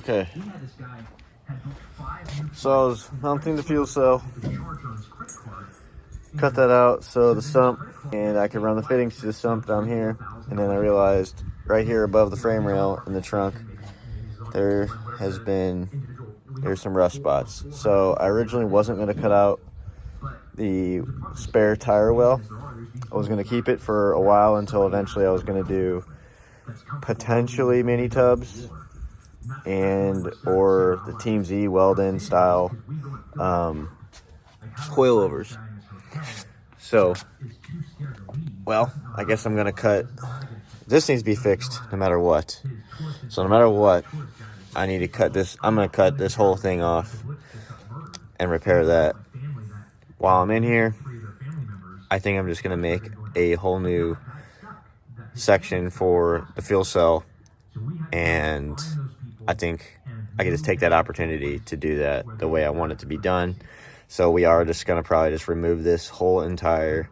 Okay. So I was mounting the fuel cell. Cut that out so the sump, and I could run the fittings to the sump down here. And then I realized right here above the frame rail in the trunk, there's some rust spots. So I originally wasn't going to cut out the spare tire well. I was going to keep it for a while until eventually I was going to do potentially mini tubs and or the Team Z Weldon style coilovers. So, well, I guess I'm going to cut. This needs to be fixed no matter what. So no matter what, I need to cut this. I'm going to cut this whole thing off and repair that. While I'm in here, I think I'm just going to make a whole new section for the fuel cell. And I think I can just take that opportunity to do that the way I want it to be done. So we are just going to probably just remove this whole entire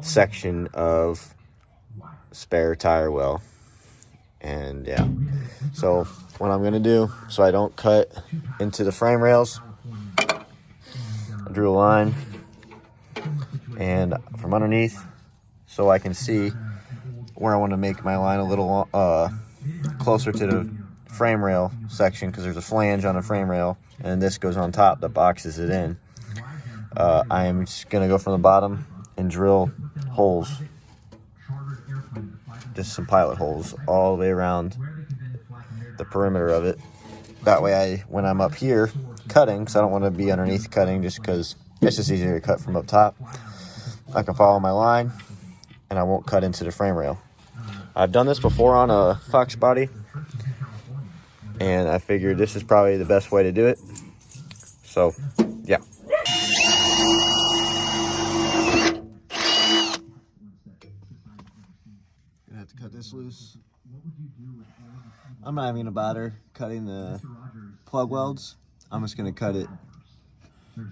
section of spare tire well. And yeah, so what I'm going to do, so I don't cut into the frame rails, I drew a line and from underneath so I can see where I want to make my line a little closer to the frame rail section, because there's a flange on a frame rail and this goes on top that boxes it in. I am just going to go from the bottom and drill holes, just some pilot holes all the way around the perimeter of it. That way when I'm up here cutting, because I don't want to be underneath cutting just because it's just easier to cut from up top, I can follow my line and I won't cut into the frame rail. I've done this before on a Fox body, and I figured this is probably the best way to do it. So, yeah. Gonna have to cut this loose. I'm not even gonna bother cutting the plug welds. I'm just gonna cut it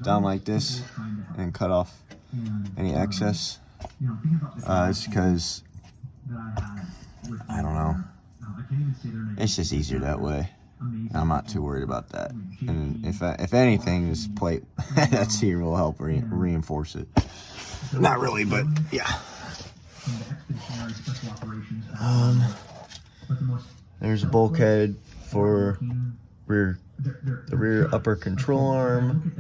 down like this and cut off any excess. It's because I don't know. It's just easier that way. I'm not too worried about that. And if anything, this plate that's here will help reinforce it. Not really, but yeah. There's a bulkhead for the rear upper control arm.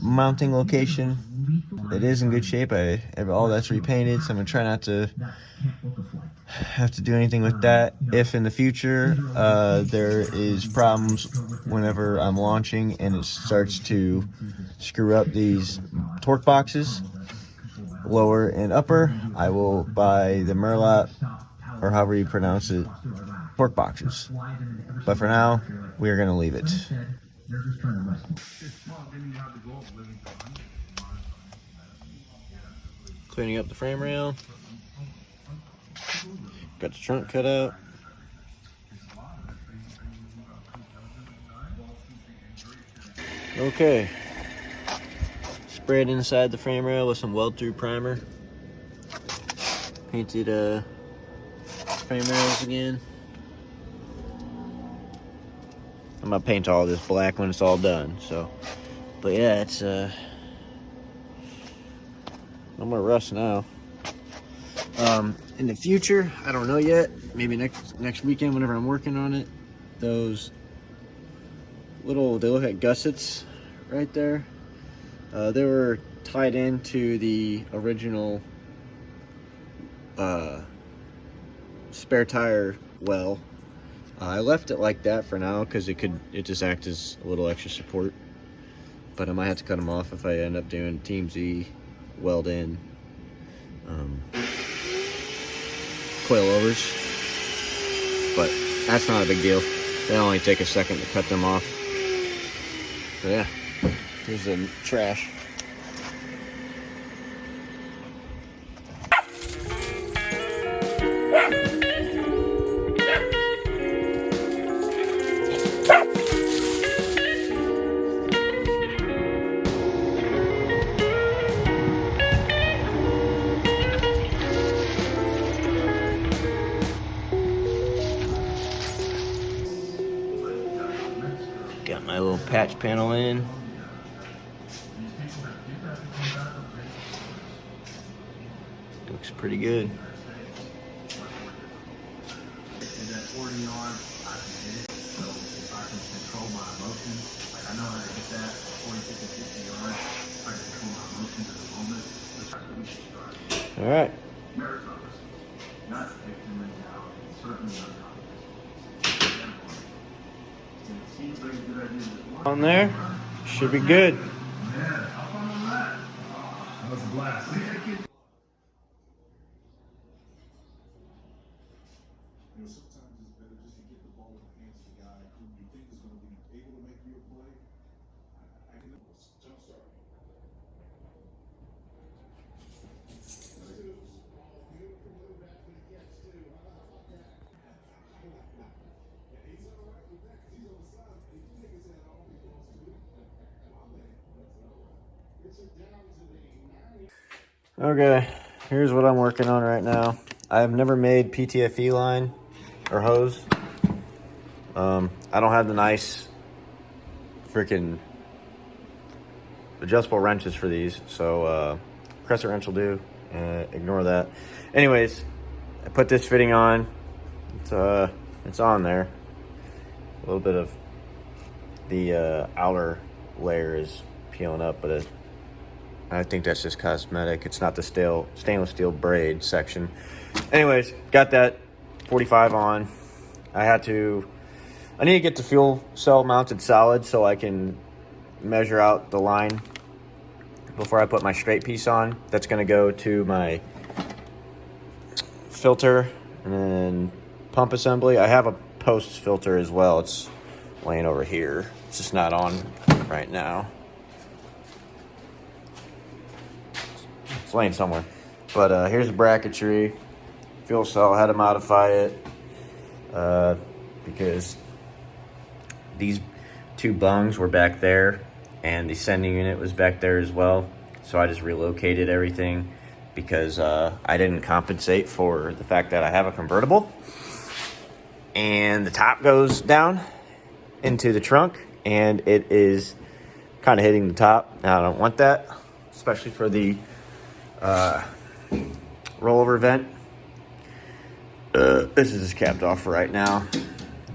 Mounting location. It is in good shape. All that's repainted, so I'm gonna try not to have to do anything with that. If in the future there is problems whenever I'm launching and it starts to screw up these torque boxes, lower and upper, I will buy the Merlot, or however you pronounce it, torque boxes. But for now, we are going to leave it. Cleaning up the frame rail. Got the trunk cut out. Okay. Sprayed inside the frame rail with some weld-through primer. Painted frame rails again. I'm gonna paint all this black when it's all done. So, but yeah, it's no more rust now. In the future, I don't know yet. Maybe next weekend, whenever I'm working on it, those they look like gussets right there. They were tied into the original spare tire well. I left it like that for now because it just act as a little extra support. But I might have to cut them off if I end up doing Team Z weld in coilovers. But that's not a big deal. They only take a second to cut them off. So yeah, here's the trash. dash panel in. Looks pretty good. All right. On there, should be good. That was a blast. Sometimes it's better just to get the ball in the hands of the guy who you think is going to be able to make you a play. I can jump start. Okay, here's what I'm working on right now. I have never made ptfe line or hose. I don't have the nice freaking adjustable wrenches for these, so crescent wrench will do. Ignore that. Anyways, I put this fitting on. It's on there. A little bit of the outer layer is peeling up, but I think that's just cosmetic. It's not the stainless steel braid section. Anyways, got that 45 on. I need to get the fuel cell mounted solid so I can measure out the line before I put my straight piece on. That's gonna go to my filter and then pump assembly. I have a post filter as well. It's laying over here. It's just not on right now. It's laying somewhere. But here's the bracketry. Fuel cell, had to modify it because these two bungs were back there and the sending unit was back there as well. So I just relocated everything because I didn't compensate for the fact that I have a convertible and the top goes down into the trunk and it is kind of hitting the top. Now I don't want that, especially for the rollover vent. This is just capped off for right now.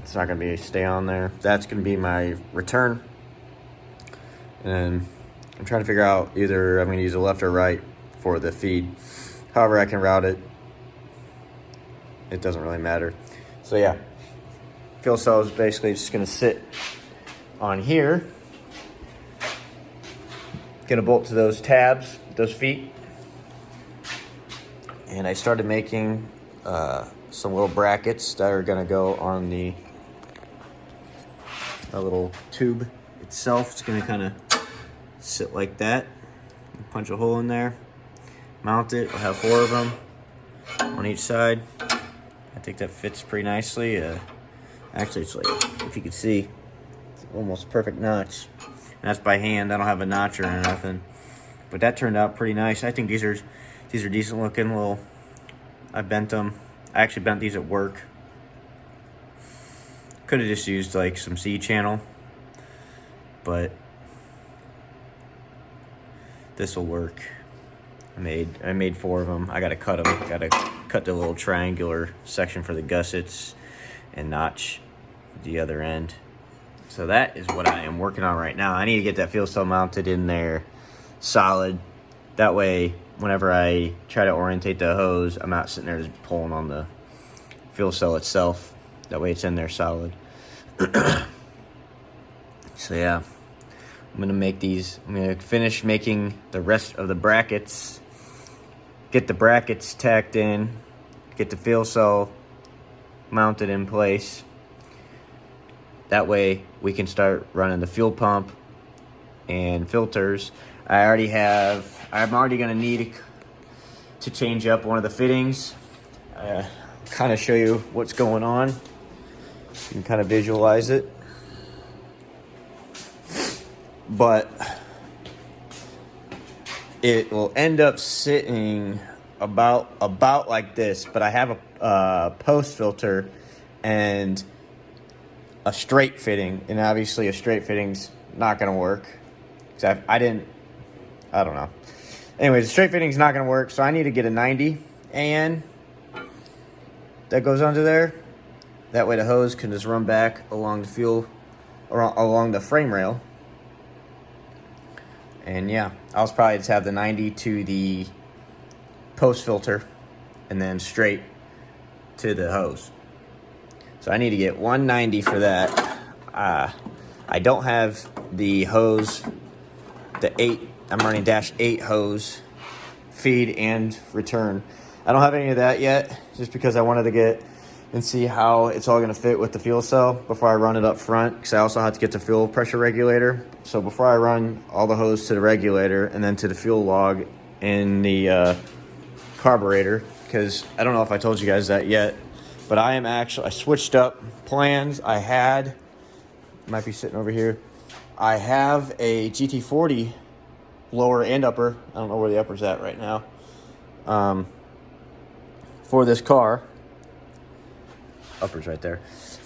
It's not going to stay on there. That's going to be my return. And then I'm trying to figure out either I'm going to use a left or right for the feed. However I can route it. It doesn't really matter. So yeah, fuel cell is basically just going to sit on here. Going to bolt to those tabs, those feet. And I started making some little brackets that are going to go on the little tube itself. It's going to kind of sit like that. Punch a hole in there, mount it. I'll have 4 of them on each side. I think that fits pretty nicely. Actually, it's like, if you can see, it's almost a perfect notch. And that's by hand. I don't have a notcher or nothing. But that turned out pretty nice. I think these are decent looking. I bent them. I actually bent these at work. Could have just used like some C channel, but this will work. I made 4 of them. I gotta cut them. Gotta cut the little triangular section for the gussets and notch the other end. So that is what I am working on right now. I need to get that fuel cell mounted in there solid. That way, whenever I try to orientate the hose, I'm not sitting there just pulling on the fuel cell itself. That way it's in there solid. So yeah, I'm gonna finish making the rest of the brackets, get the brackets tacked in, get the fuel cell mounted in place. That way we can start running the fuel pump and filters. I'm already gonna need to change up one of the fittings. Kind of show you what's going on. You can kind of visualize it. But it will end up sitting about like this. But I have a post filter and a straight fitting, and obviously a straight fitting's not going to work. Because I don't know. Anyways, the straight fitting is not going to work, so I need to get a 90 AN that goes under there. That way the hose can just run back along the fuel, or along the frame rail. And yeah, I'll probably just have the 90 to the post filter and then straight to the hose. So I need to get 190 for that. I don't have the hose, I'm running -8 hose, feed and return. I don't have any of that yet, just because I wanted to get and see how it's all going to fit with the fuel cell before I run it up front, because I also have to get the fuel pressure regulator. So before I run all the hose to the regulator and then to the fuel log in the carburetor, because I don't know if I told you guys that yet, but I switched up plans. Might be sitting over here. I have a GT40 lower and upper. I don't know where the upper's at right now. For this car. Upper's right there.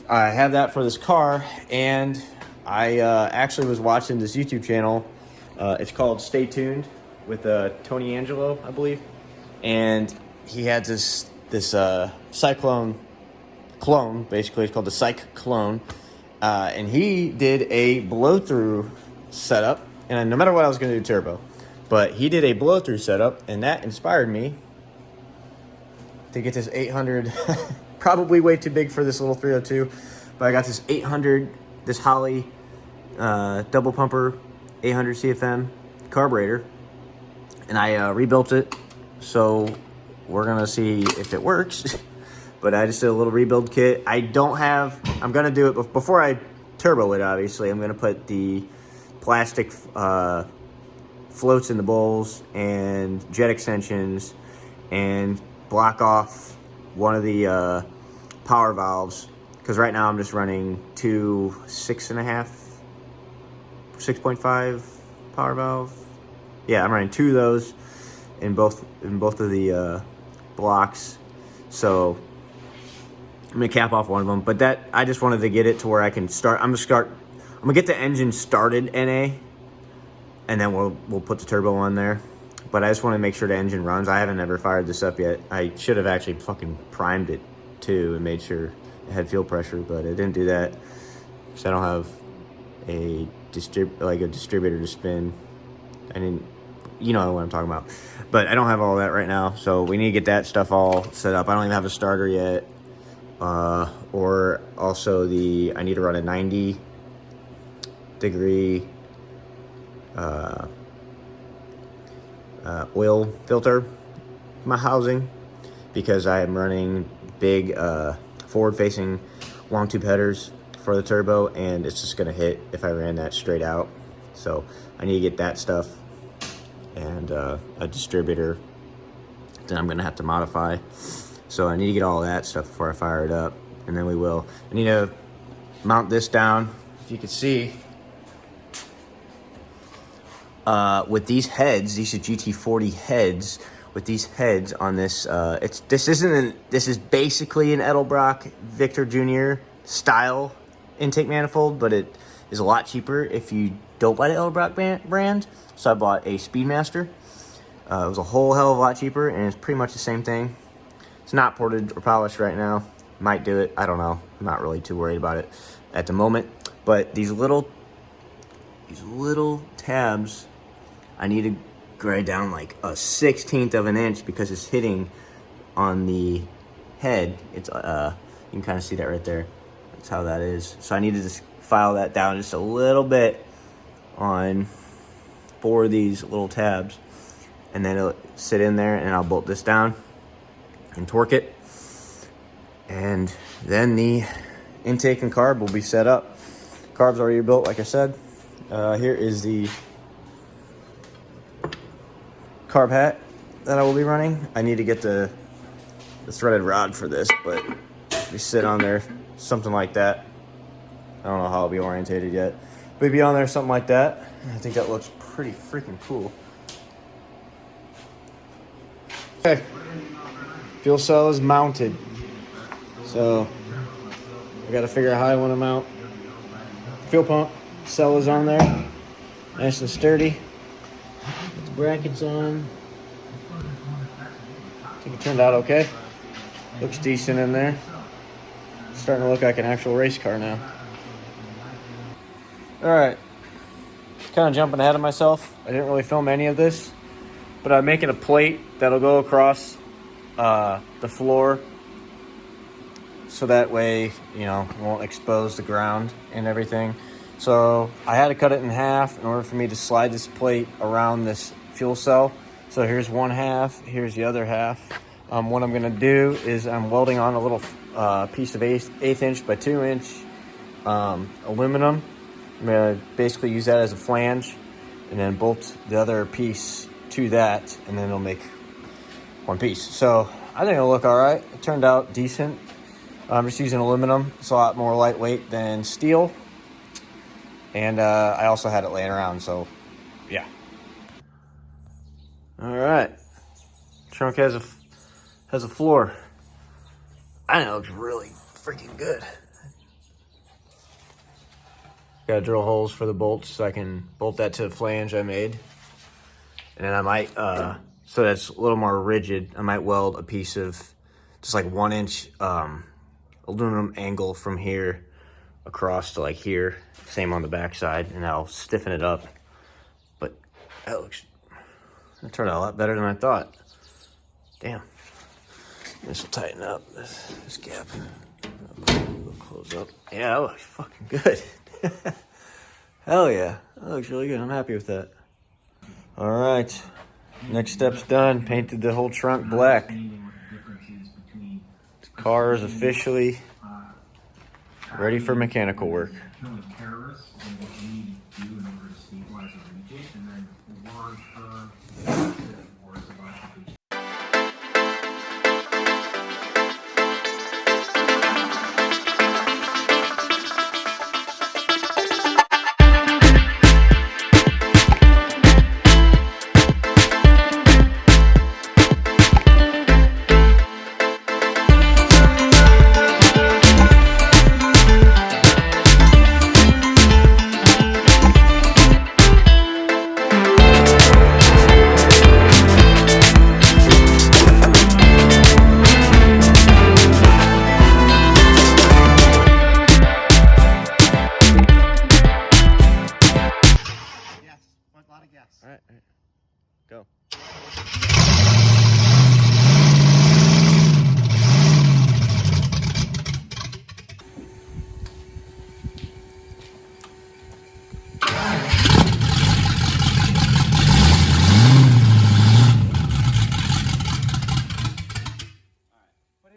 I have that for this car, and I actually was watching this YouTube channel. It's called Stay Tuned with Tony Angelo, I believe. And he had this Cyclone clone, basically. It's called the Cyc Clone. And he did a blow-through setup, and no matter what I was going to do turbo, but he did a blow-through setup, and that inspired me to get this 800, probably way too big for this little 302, but I got this 800, this Holley double pumper 800 CFM carburetor, and I rebuilt it, so we're going to see if it works. But I just did a little rebuild kit. I'm going to do it before I turbo it, obviously. I'm going to put the plastic floats in the bowls and jet extensions and block off one of the power valves. Because right now I'm just running two 6.5 power valve. Yeah, I'm running 2 of those in both of the blocks. So I'm gonna cap off one of them, but I just wanted to get it to where I can start. I'm gonna get the engine started NA, and then we'll put the turbo on there. But I just want to make sure the engine runs. I haven't ever fired this up yet. I should have actually fucking primed it too and made sure it had fuel pressure, but I didn't do that because I don't have a distributor to spin. You know what I'm talking about. But I don't have all that right now, so we need to get that stuff all set up. I don't even have a starter yet. Or also I need to run a 90-degree oil filter my housing, because I am running big forward-facing long tube headers for the turbo, and it's just gonna hit if I ran that straight out. So I need to get that stuff and a distributor that I'm gonna have to modify. So I need to get all that stuff before I fire it up, and then we will. I need to mount this down. If you can see, with these heads, these are GT40 heads. With these heads on this, this is basically an Edelbrock Victor Jr. style intake manifold, but it is a lot cheaper if you don't buy the Edelbrock brand. So I bought a Speedmaster. It was a whole hell of a lot cheaper, and it's pretty much the same thing. It's not ported or polished right now. Might do it. I don't know. I'm not really too worried about it at the moment. But these little tabs, I need to grade down like a 1/16 of an inch because it's hitting on the head. It's you can kind of see that right there. That's how that is. So I need to just file that down just a little bit on 4 of these little tabs, and then it'll sit in there, and I'll bolt this down and torque it, and then the intake and carb will be set up. Carb's already built, like I said. Here is the carb hat that I will be running. I need to get the threaded rod for this, but we sit on there, something like that. I don't know how it'll be orientated yet, but it'll be on there, something like that. I think that looks pretty freaking cool. Okay, fuel cell is mounted, so I got to figure out how I want to mount. Fuel pump cell is on there. Nice and sturdy. Put the brackets on. I think it turned out okay. Looks decent in there. Starting to look like an actual race car now. Alright. Kind of jumping ahead of myself. I didn't really film any of this. But I'm making a plate that'll go across the floor. So that way, you know, it won't expose the ground and everything. So I had to cut it in half in order for me to slide this plate around this fuel cell. So here's one half, here's the other half. What I'm gonna do is I'm welding on a little piece of 1/8 inch by 2 inch aluminum. I'm gonna basically use that as a flange and then bolt the other piece to that, and then it'll make one piece. So I think it'll look all right. It turned out decent. I'm just using aluminum. It's a lot more lightweight than steel. And I also had it laying around, so yeah. All right. Trunk has a floor. I know it looks really freaking good. Gotta drill holes for the bolts so I can bolt that to the flange I made. And then I might, so that's a little more rigid, I might weld a piece of just like 1 inch aluminum angle from here across to like here. Same on the back side, and I'll stiffen it up. But that turned out a lot better than I thought. Damn. This will tighten up this gap. We'll close up. Yeah, that looks fucking good. Hell yeah, that looks really good. I'm happy with that. All right, next step's done. Painted the whole trunk black. The car is officially ready for mechanical work. All right.